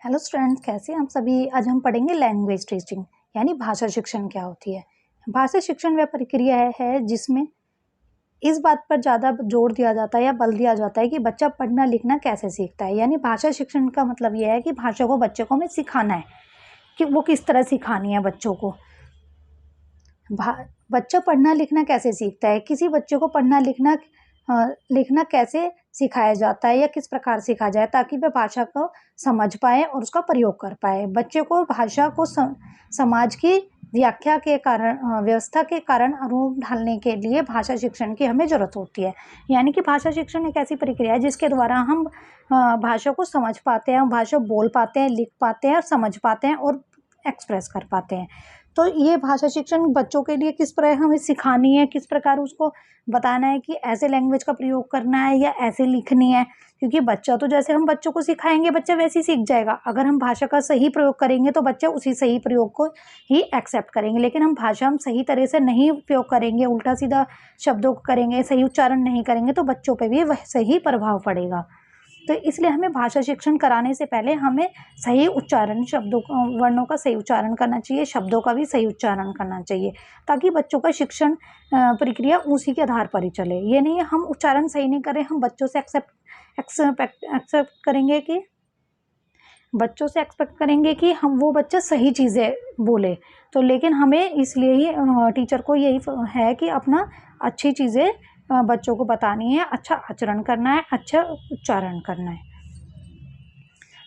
Hello students, कैसे हैं आप सभी। आज हम पढ़ेंगे लैंग्वेज टीचिंग यानी भाषा शिक्षण क्या होती है। भाषा शिक्षण वह प्रक्रिया है जिसमें इस बात पर ज़्यादा जोर दिया जाता है या बल दिया जाता है कि बच्चा पढ़ना लिखना कैसे सीखता है। यानी भाषा शिक्षण का मतलब यह है कि भाषा को बच्चे को हमें सिखाना है कि वो किस तरह सिखानी है बच्चों को। बच्चा पढ़ना लिखना कैसे सीखता है, किसी बच्चे को पढ़ना लिखना कैसे सिखाया जाता है या किस प्रकार सिखाया जाए ताकि वह भाषा को समझ पाए और उसका प्रयोग कर पाए। बच्चे को भाषा को समाज की व्याख्या के कारण व्यवस्था के कारण अनुरूप ढालने के लिए भाषा शिक्षण की हमें ज़रूरत होती है। यानी कि भाषा शिक्षण एक ऐसी प्रक्रिया है जिसके द्वारा हम भाषा को समझ पाते हैं, भाषा बोल पाते हैं, लिख पाते हैं, समझ पाते हैं और एक्सप्रेस कर पाते हैं। तो ये भाषा शिक्षण बच्चों के लिए किस प्रकार हमें सिखानी है, किस प्रकार उसको बताना है कि ऐसे लैंग्वेज का प्रयोग करना है या ऐसे लिखनी है। क्योंकि बच्चा तो जैसे हम बच्चों को सिखाएंगे बच्चा वैसे ही सीख जाएगा। अगर हम भाषा का सही प्रयोग करेंगे तो बच्चे उसी सही प्रयोग को ही एक्सेप्ट करेंगे। लेकिन हम सही तरह से नहीं उपयोग करेंगे, उल्टा सीधा शब्दों को करेंगे, सही उच्चारण नहीं करेंगे तो बच्चों पर भी वैसे ही प्रभाव पड़ेगा। तो इसलिए हमें भाषा शिक्षण कराने से पहले हमें सही उच्चारण, शब्दों वर्णों का सही उच्चारण करना चाहिए, शब्दों का भी सही उच्चारण करना चाहिए ताकि बच्चों का शिक्षण प्रक्रिया उसी के आधार पर ही चले। ये नहीं है हम उच्चारण सही नहीं करें, हम बच्चों से एक्सेप्ट करेंगे कि बच्चों से एक्सपेक्ट करेंगे कि हम वो बच्चा सही चीज़ें बोले। तो लेकिन हमें इसलिए ही टीचर को यही है कि अपना अच्छी चीज़ें बच्चों को बतानी है, अच्छा आचरण करना है, अच्छा उच्चारण करना है।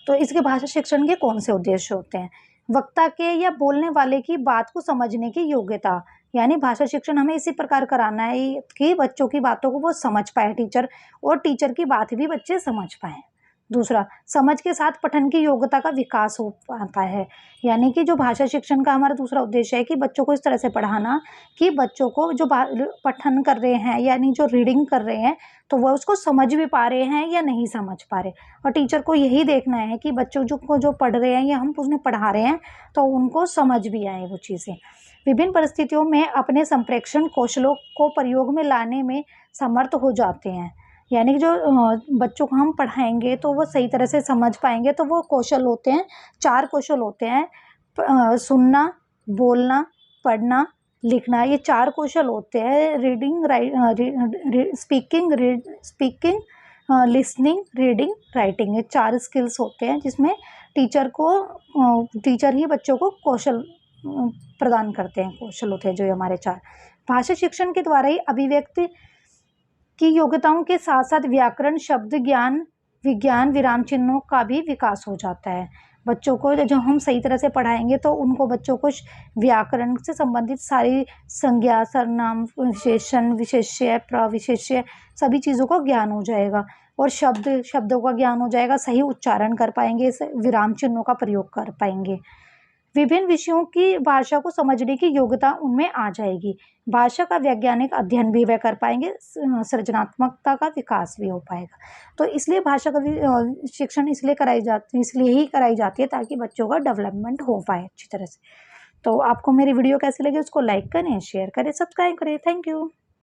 तो इसके भाषा शिक्षण के कौन से उद्देश्य होते हैं। वक्ता के या बोलने वाले की बात को समझने की योग्यता, यानी भाषा शिक्षण हमें इसी प्रकार कराना है कि बच्चों की बातों को वो समझ पाए टीचर, और टीचर की बात भी बच्चे समझ पाए। दूसरा, समझ के साथ पठन की योग्यता का विकास हो पाता है। यानी कि जो भाषा शिक्षण का हमारा दूसरा उद्देश्य है कि बच्चों को इस तरह से पढ़ाना कि बच्चों को जो पठन कर रहे हैं यानी जो रीडिंग कर रहे हैं तो वह उसको समझ भी पा रहे हैं या नहीं समझ पा रहे। और टीचर को यही देखना है कि बच्चों जो पढ़ रहे हैं या हम उन्हें पढ़ा रहे हैं तो उनको समझ भी आए वो चीज़ें। विभिन्न परिस्थितियों में अपने संप्रेषण कौशलों को प्रयोग में लाने में समर्थ हो जाते हैं। यानी कि जो बच्चों को हम पढ़ाएंगे तो वो सही तरह से समझ पाएंगे। तो वो कौशल होते हैं, 4 कौशल होते हैं, सुनना, बोलना, पढ़ना, लिखना। ये 4 कौशल होते हैं। Speaking, listening, reading, writing. ये 4 स्किल्स होते हैं जिसमें टीचर ही बच्चों को कौशल प्रदान करते हैं। कौशल होते हैं जो हमारे 4। भाषा शिक्षण के द्वारा ही अभिव्यक्ति की योग्यताओं के साथ साथ व्याकरण, शब्द ज्ञान, विज्ञान, विराम चिन्हों का भी विकास हो जाता है। बच्चों को जो हम सही तरह से पढ़ाएंगे तो उनको बच्चों को व्याकरण से संबंधित सारी संज्ञा, सर्वनाम, विशेषण, विशेष्य, प्रविशेष्य सभी चीज़ों का ज्ञान हो जाएगा और शब्दों का ज्ञान हो जाएगा। सही उच्चारण कर पाएंगे, विराम चिन्हों का प्रयोग कर पाएंगे। विभिन्न विषयों की भाषा को समझने की योग्यता उनमें आ जाएगी। भाषा का वैज्ञानिक अध्ययन भी वह कर पाएंगे, सृजनात्मकता का विकास भी हो पाएगा। तो इसलिए भाषा का शिक्षण इसलिए ही कराई जाती है ताकि बच्चों का डेवलपमेंट हो पाए अच्छी तरह से। तो आपको मेरी वीडियो कैसी लगी उसको लाइक करें, शेयर करें, सब्सक्राइब करें। Thank you.